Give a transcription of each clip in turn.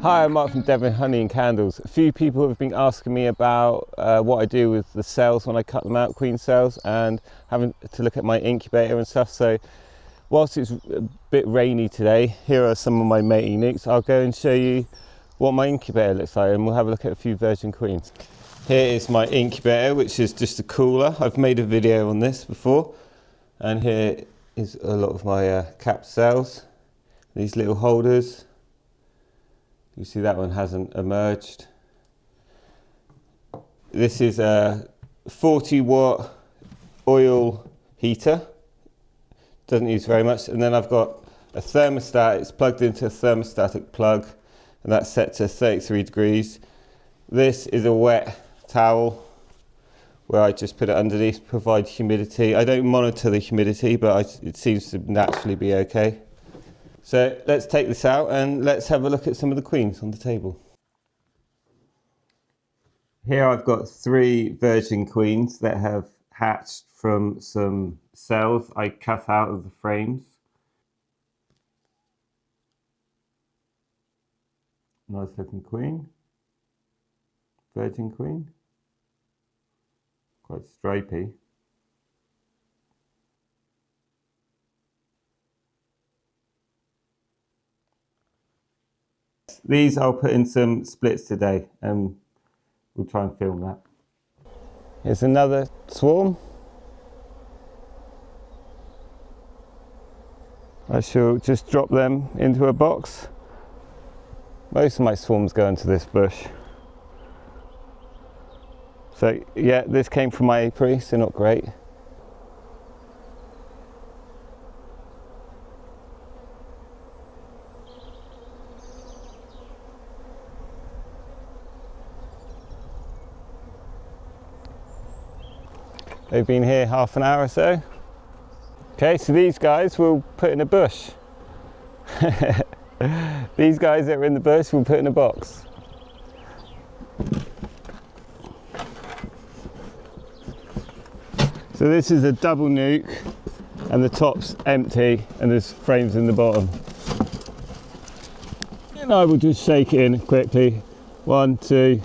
Hi, I'm Mark from Devon Honey and Candles. A few people have been asking me about what I do with the cells when I cut them out, queen cells, and having to look at my incubator and stuff. So whilst it's a bit rainy today, here are some of my mating nukes. I'll go and show you what my incubator looks like, and we'll have a look at a few virgin queens. Here is my incubator, which is just a cooler. I've made a video on this before, and here is a lot of my capped cells, these little holders. You see that one hasn't emerged. This is a 40-watt oil heater. Doesn't use very much. And then I've got a thermostat. It's plugged into a thermostatic plug, and that's set to 33 degrees. This is a wet towel where I just put it underneath to provide humidity. I don't monitor the humidity, but it seems to naturally be okay. So let's take this out and let's have a look at some of the queens on the table. Here I've got 3 virgin queens that have hatched from some cells I cut out of the frames. Nice looking queen, virgin queen, quite stripy. These I'll put in some splits today, and we'll try and film that. Here's another swarm. I shall just drop them into a box. Most of my swarms go into this bush. So yeah, this came from my apiary, so not great. They've been here half an hour or so. Okay, so these guys we'll put in a bush. These guys that are in the bush we'll put in a box. So this is a double nuke, and the top's empty, and there's frames in the bottom. And I will just shake it in quickly. 1, 2.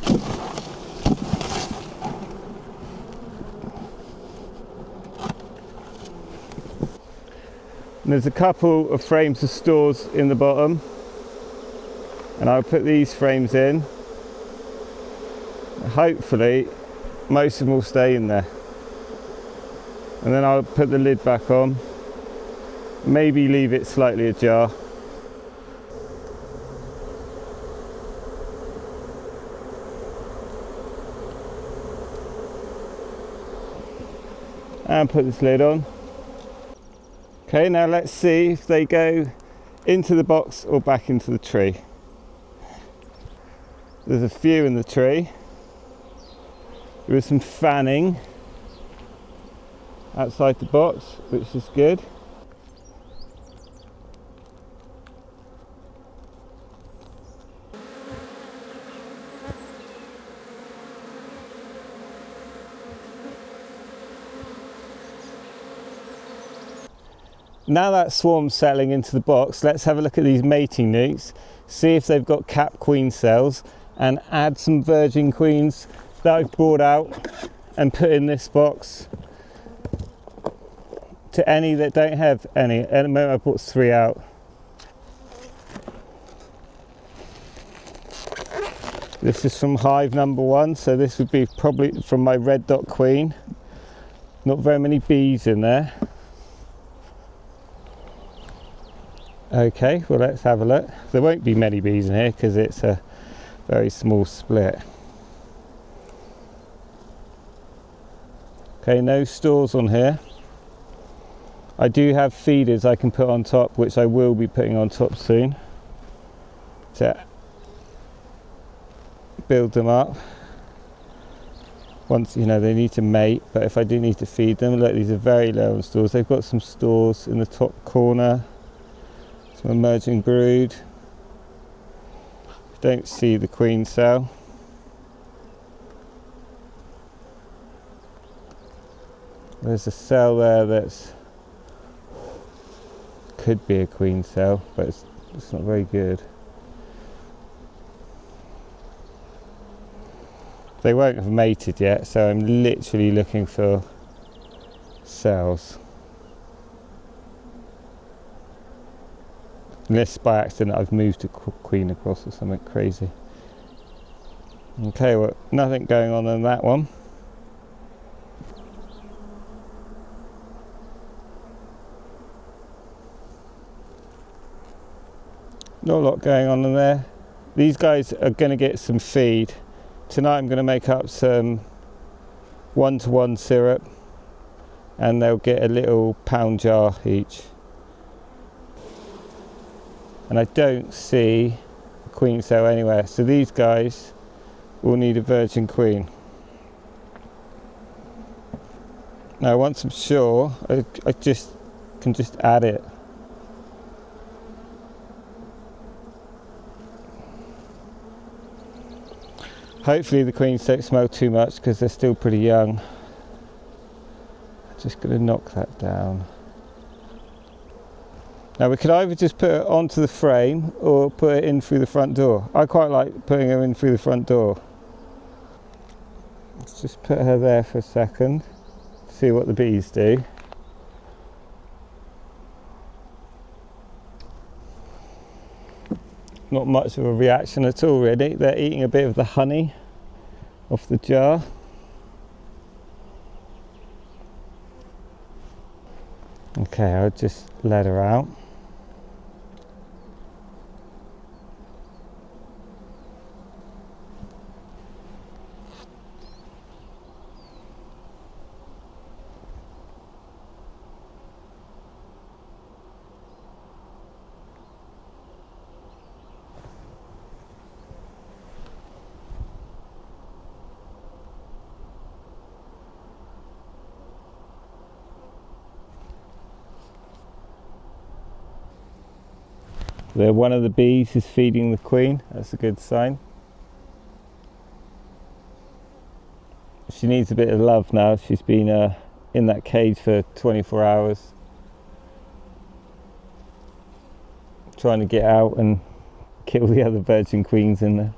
And there's a couple of frames of stores in the bottom, and I'll put these frames in. Hopefully most of them will stay in there, and then I'll put the lid back on, maybe leave it slightly ajar. And put this lid on. Okay, now let's see if they go into the box or back into the tree. There's a few in the tree. There is some fanning outside the box, which is good. Now that swarm's settling into the box, let's have a look at these mating nukes, see if they've got capped queen cells, and add some virgin queens that I've brought out and put in this box to any that don't have any. At the moment I brought 3 out. This is from hive number 1, so this would be probably from my red dot queen. Not very many bees in there. Okay, well let's have a look. There won't be many bees in here because it's a very small split. Okay, no stores on here. I do have feeders I can put on top, which I will be putting on top soon to build them up. Once, you know, they need to mate, but if I do need to feed them, look, these are very low on stores. They've got some stores in the top corner. Some emerging brood. Don't see the queen cell. There's a cell there that's could be a queen cell, but it's not very good. They won't have mated yet, so I'm literally looking for cells. Unless by accident I've moved a queen across or something crazy. Okay, well, nothing going on in that one. Not a lot going on in there. These guys are going to get some feed. Tonight I'm going to make up some 1-to-1 syrup, and they'll get a little pound jar each. And I don't see a queen cell anywhere, so these guys will need a virgin queen. Now once I'm sure, I can just add it. Hopefully the queens don't smell too much because they're still pretty young. I'm just going to knock that down. Now we could either just put it onto the frame or put it in through the front door. I quite like putting her in through the front door. Let's just put her there for a second, see what the bees do. Not much of a reaction at all really. They're eating a bit of the honey off the jar. Okay, I'll just let her out. There, one of the bees is feeding the queen. That's a good sign. She needs a bit of love now. She's been in that cage for 24 hours. Trying to get out and kill the other virgin queens in there.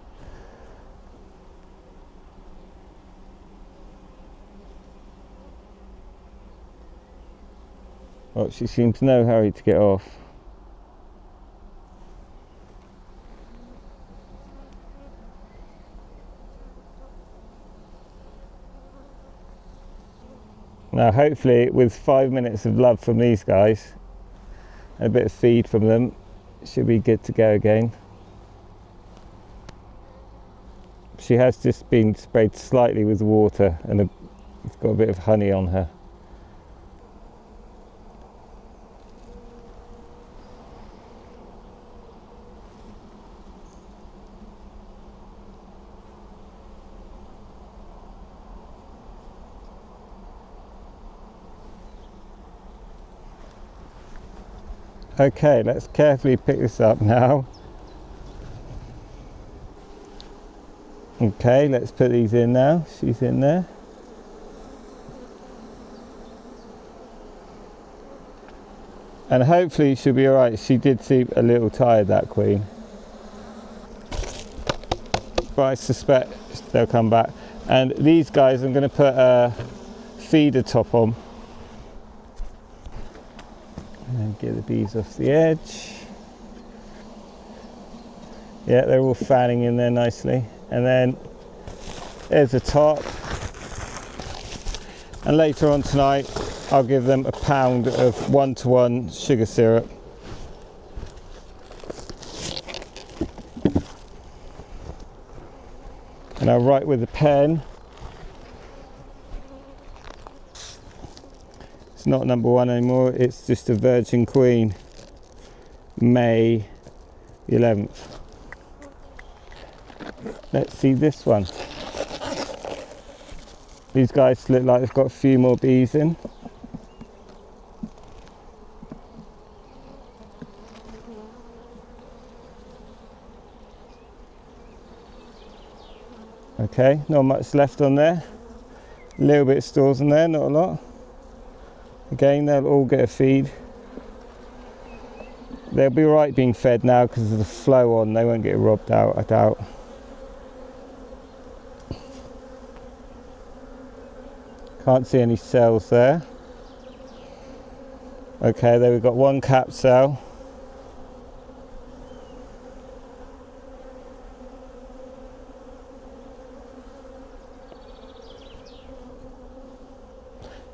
Well, she seems no hurry to get off. Now hopefully with 5 minutes of love from these guys and a bit of feed from them, she'll be good to go again. She has just been sprayed slightly with water and it's got a bit of honey on her. Okay, let's carefully pick this up now. Okay, let's put these in now. She's in there. And hopefully she'll be alright. She did seem a little tired, that queen. But I suspect they'll come back. And these guys, I'm going to put a feeder top on. And get the bees off the edge. Yeah, they're all fanning in there nicely. And then there's the top. And later on tonight, I'll give them a pound of 1-to-1 sugar syrup. And I'll write with a pen. It's not number 1 anymore, it's just a virgin queen. May the 11th. Let's see this one. These guys look like they've got a few more bees in. Okay, not much left on there. A little bit of stores in there, not a lot. Again, they'll all get a feed. They'll be right being fed now because of the flow on. They won't get robbed out, I doubt. Can't see any cells there. Okay, there we've got one capped cell.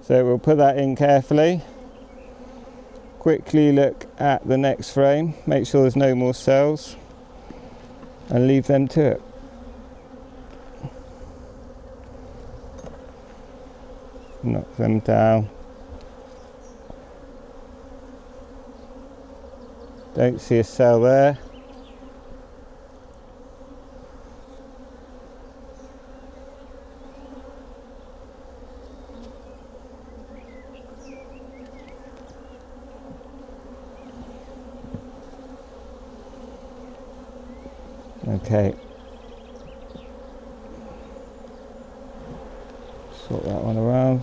So we'll put that in carefully. Quickly look at the next frame, make sure there's no more cells, and leave them to it. Knock them down. Don't see a cell there. Okay. Sort that one around.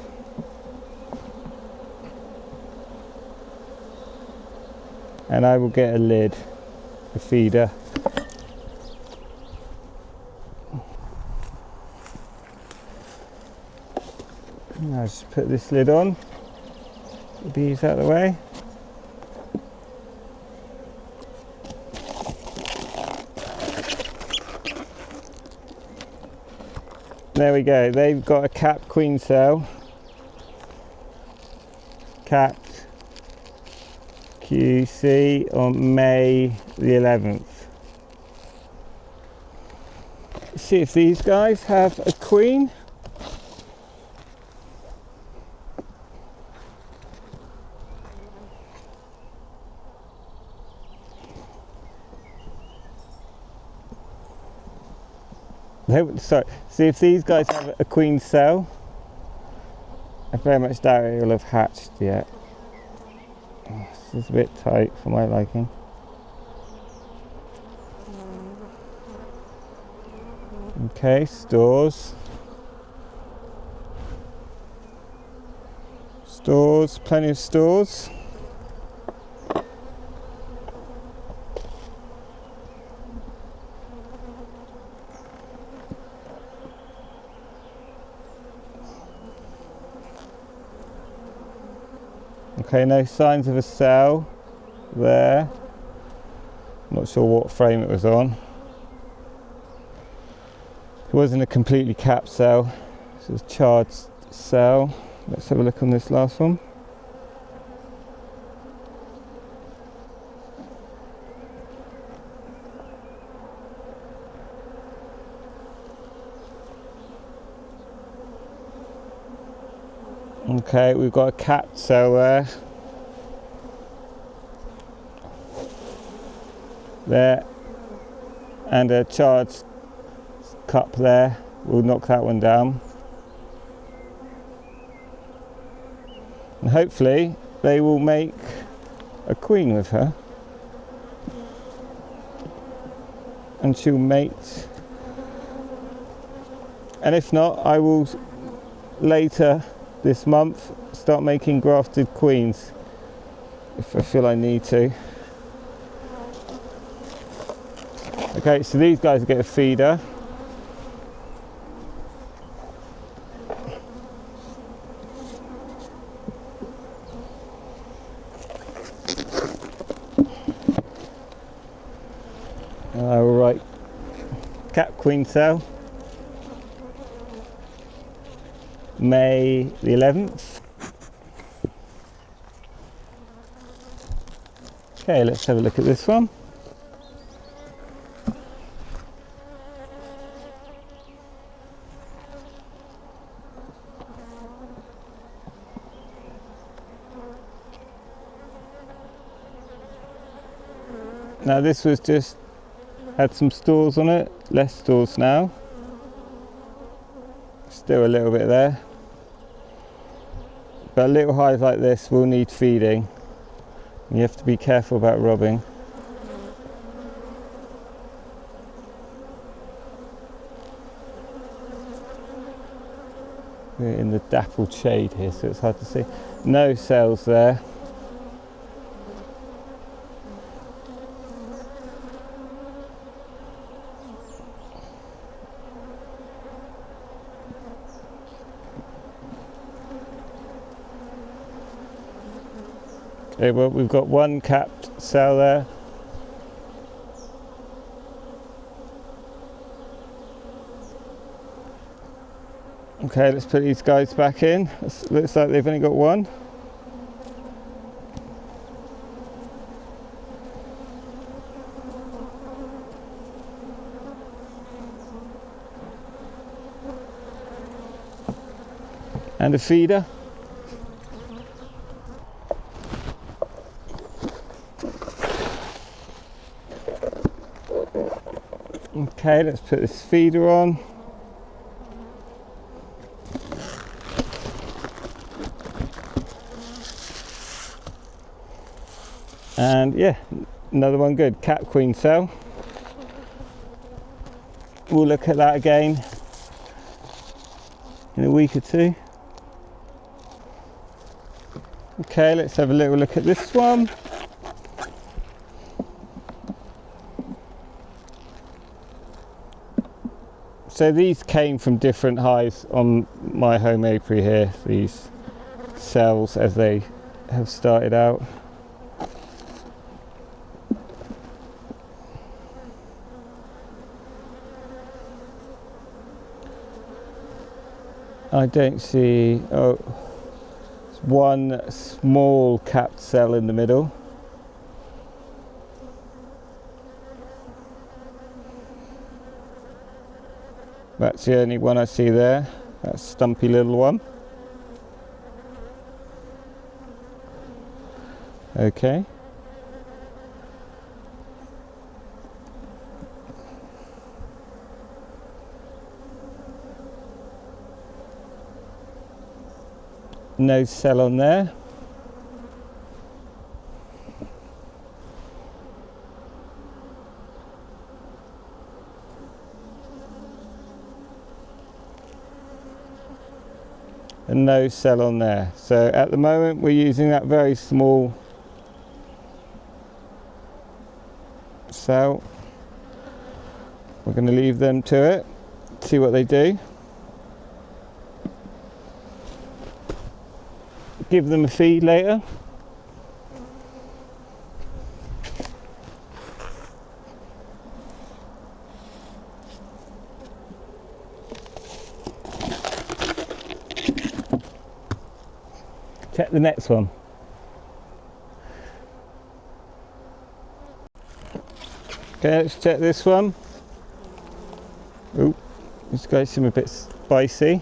And I will get a lid, a feeder. Now just put this lid on, the bees out of the way. There we go, they've got a capped queen cell. Capped QC on May the 11th. See if these guys have a queen. Sorry, see if these guys have a queen cell. I very much doubt it will have hatched yet. This is a bit tight for my liking. Okay, stores. Stores, plenty of stores. Okay, no signs of a cell there. Not sure what frame it was on. It wasn't a completely capped cell, it was a charged cell. Let's have a look on this last one. Okay, we've got a capped cell there. There. And a charged cup there. We'll knock that one down. And hopefully they will make a queen with her. And she'll mate. And if not, I will later this month start making grafted queens if I feel I need to. Okay, so these guys get a feeder. And I will write cap queen cell. May the 11th. Okay, let's have a look at this one. Now this was just had some stores on it, less stores now. Still a little bit there. But little hives like this will need feeding. You have to be careful about robbing. We're in the dappled shade here, so it's hard to see. No cells there. Well, we've got one capped cell there. Okay, let's put these guys back in. Looks like they've only got one. And a feeder. Okay, let's put this feeder on. And yeah, another one good, cat queen cell. We'll look at that again in a week or two. Okay, let's have a little look at this one. So these came from different hives on my home apiary here, these cells as they have started out. I don't see, one small capped cell in the middle. That's the only one I see there, that stumpy little one. Okay. No cell on there. And no cell on there. So at the moment we're using that very small cell. We're going to leave them to it, see what they do. Give them a feed later. Check the next one. Okay, let's check this one. Oh, these guys seem a bit spicy.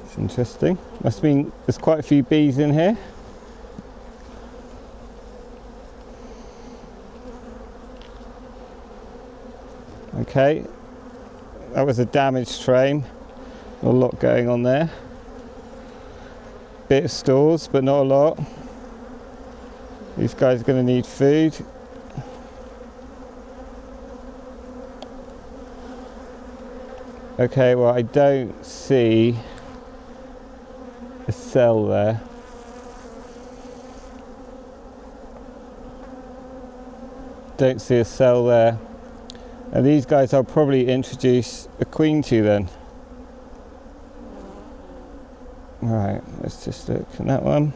It's interesting. Must mean there's quite a few bees in here. Okay, that was a damaged frame. A lot going on there. Bit of stores, but not a lot. These guys are going to need food. Okay, well, I don't see a cell there. Don't see a cell there. And these guys I'll probably introduce a queen to then. Right, let's just look at that one.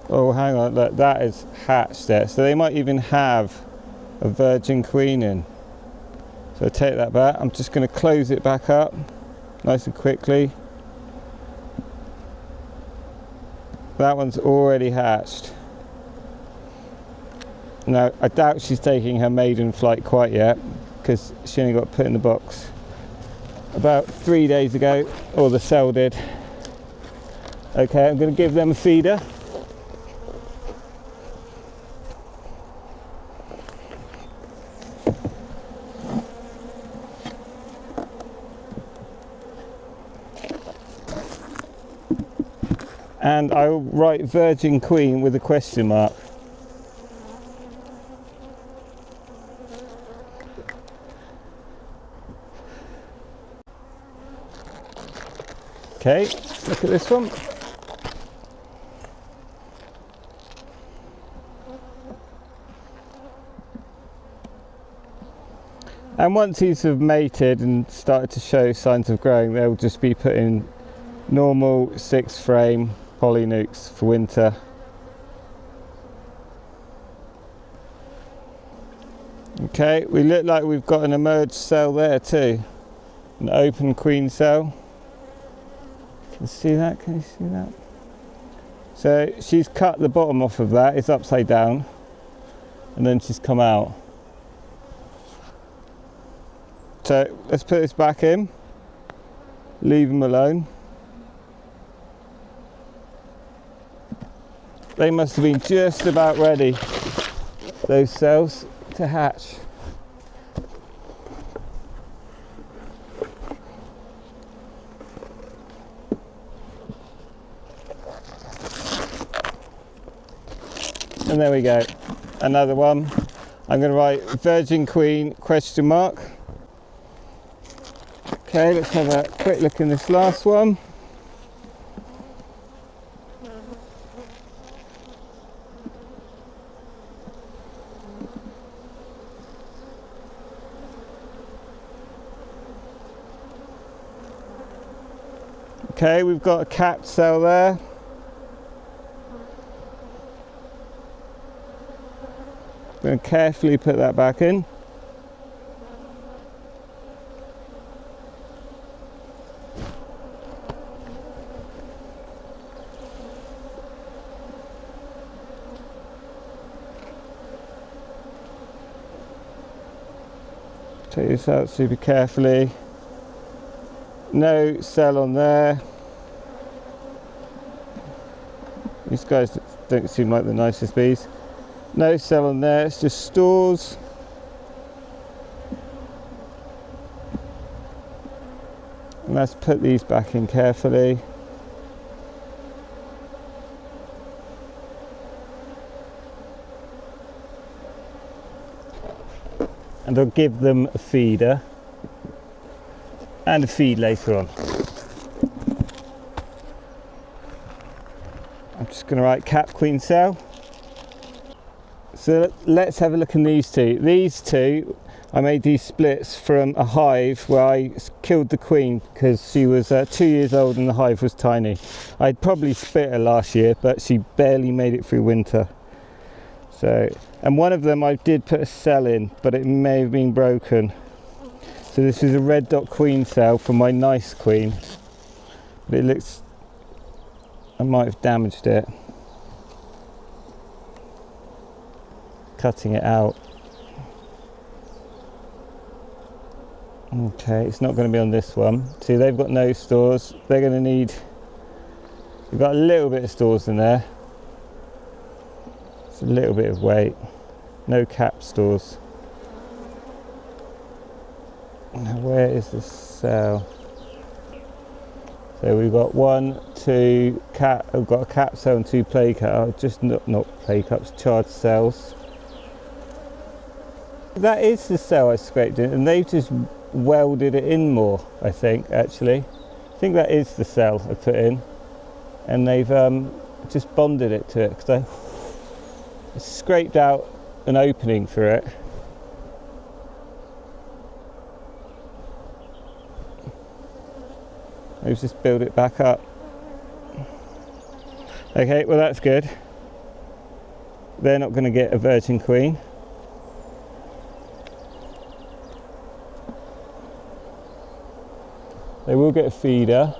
Oh, hang on, look, that is hatched there. So they might even have a virgin queen in. So take that back. I'm just going to close it back up nice and quickly. That one's already hatched. Now, I doubt she's taking her maiden flight quite yet, because she only got put in the box about 3 days ago, or the cell did. Okay, I'm going to give them a feeder. And I'll write virgin queen with a question mark. Okay, look at this one. And once these have mated and started to show signs of growing, they'll just be put in normal 6 frame poly nukes for winter. Okay, we look like we've got an emerged cell there too, an open queen cell. Can you see that? Can you see that? So she's cut the bottom off of that, it's upside down, and then she's come out. So let's put this back in, leave them alone. They must have been just about ready, those cells, to hatch. And there we go, another one. I'm going to write Virgin Queen ? Okay, let's have a quick look in this last one. Okay, we've got a capped cell there. I'm going to carefully put that back in. Take this out super carefully. No cell on there. These guys don't seem like the nicest bees. No cell on there, it's just stores. And let's put these back in carefully. And I'll give them a feeder and a feed later on. I'm just going to write cap queen cell. So let's have a look in these two. These two, I made these splits from a hive where I killed the queen because she was 2 years old and the hive was tiny. I'd probably split her last year, but she barely made it through winter. So, and one of them I did put a cell in, but it may have been broken. So this is a red dot queen cell from my nice queen. But it looks, I might have damaged it. Cutting it out. Okay, it's not going to be on this one. See, they've got no stores. They're going to need, we've got a little bit of stores in there. It's a little bit of weight. No cap stores. Now where is the cell? So we've got 1, 2 cap. I've got a cap cell and 2 play cups. Just not play cups, charged cells. That is the cell I scraped in, and they've just welded it in more, I think, actually. I think that is the cell I put in, and they've just bonded it to it, because I scraped out an opening for it. They've just built it back up. Okay, well that's good. They're not going to get a virgin queen. They will get a feeder.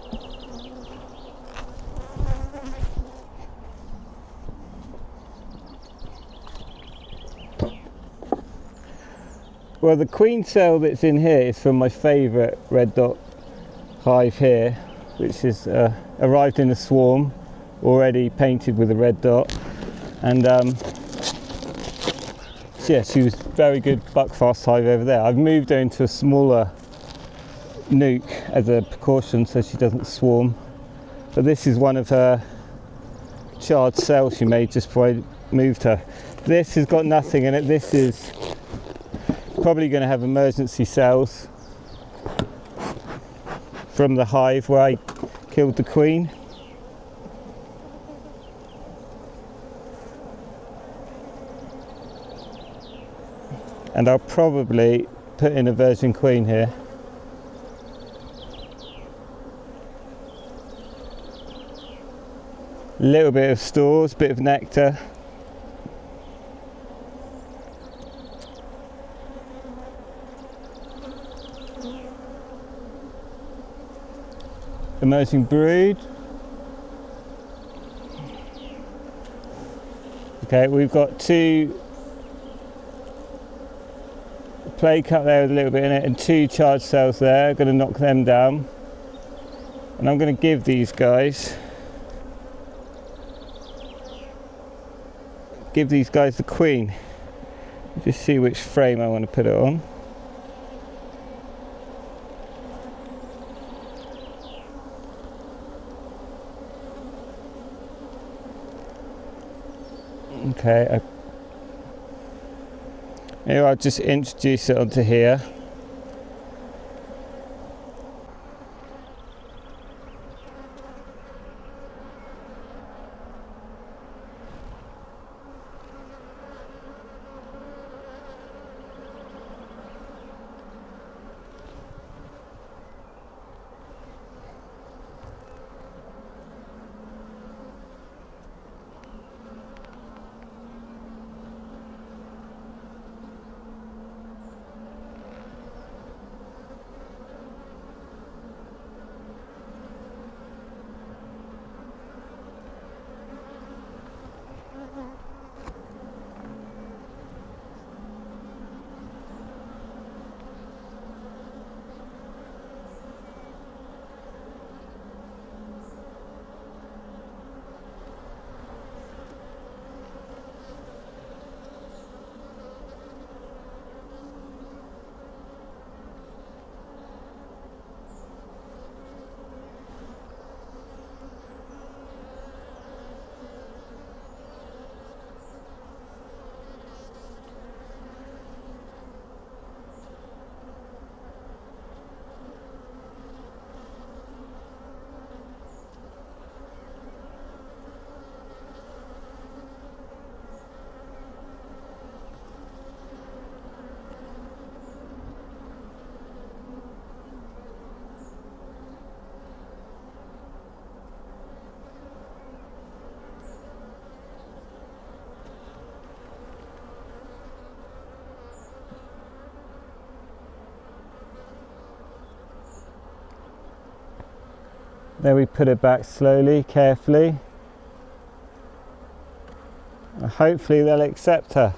Well, the queen cell that's in here is from my favourite red dot hive here, which is arrived in a swarm, already painted with a red dot. And yeah, she was very good buckfast hive over there. I've moved her into a smaller nuke as a precaution so she doesn't swarm, but this is one of her charred cells she made just before I moved her. This has got nothing in it. This is probably going to have emergency cells from the hive where I killed the queen. And I'll probably put in a virgin queen here. A little bit of stores, bit of nectar. Emerging brood. Okay, we've got 2 play cut there with a little bit in it and 2 charged cells there. I'm going to knock them down, and I'm going to give these guys the queen. Just see which frame I want to put it on. Okay, maybe I'll just introduce it onto here. Then we put it back slowly, carefully. And hopefully they'll accept her.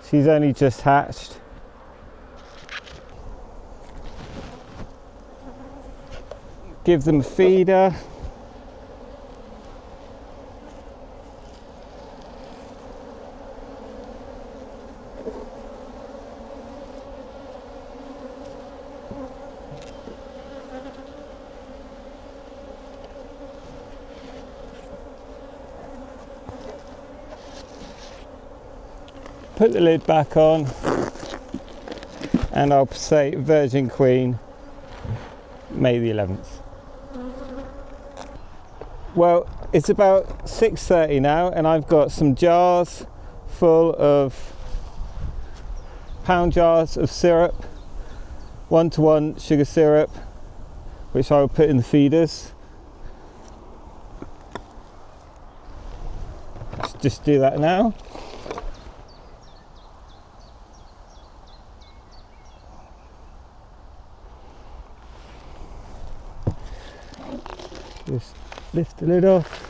She's only just hatched. Give them a feeder. Put the lid back on, and I'll say Virgin Queen, May the 11th. Well, it's about 6:30 now, and I've got some jars full of pound jars of syrup, 1-to-1 sugar syrup, which I will put in the feeders. Let's just do that now. Just lift the lid off,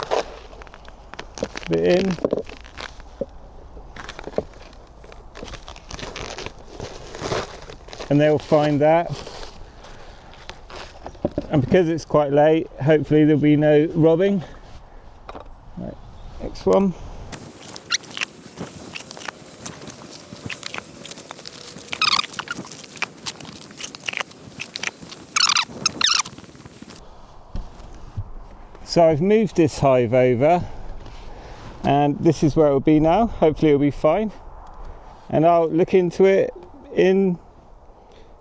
put it in. And they'll find that. And because it's quite late, hopefully there'll be no robbing. Right, next one. So I've moved this hive over, and this is where it will be now. Hopefully it'll be fine, and I'll look into it in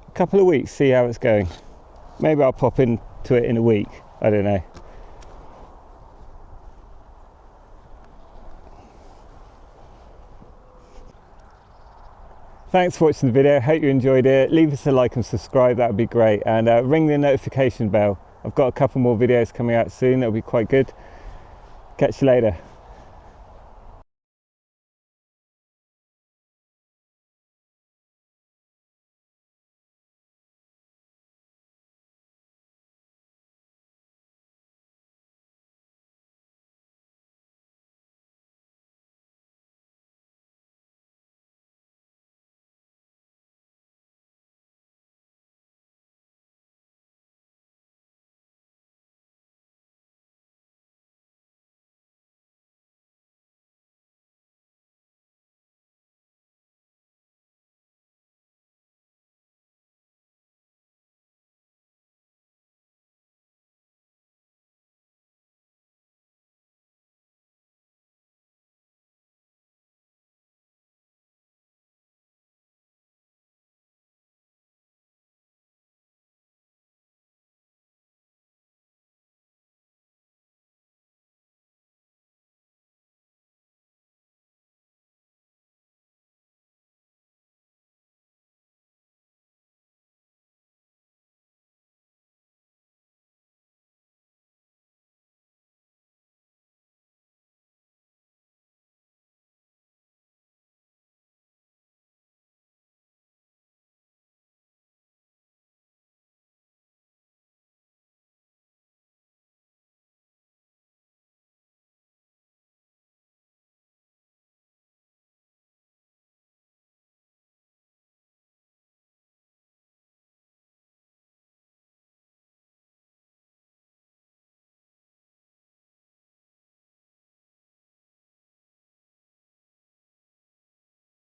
a couple of weeks, see how it's going. Maybe I'll pop into it in a week, I don't know. Thanks for watching the video. Hope you enjoyed it. Leave us a like and subscribe, that would be great. And ring the notification bell. I've got a couple more videos coming out soon, that'll be quite good. Catch you later.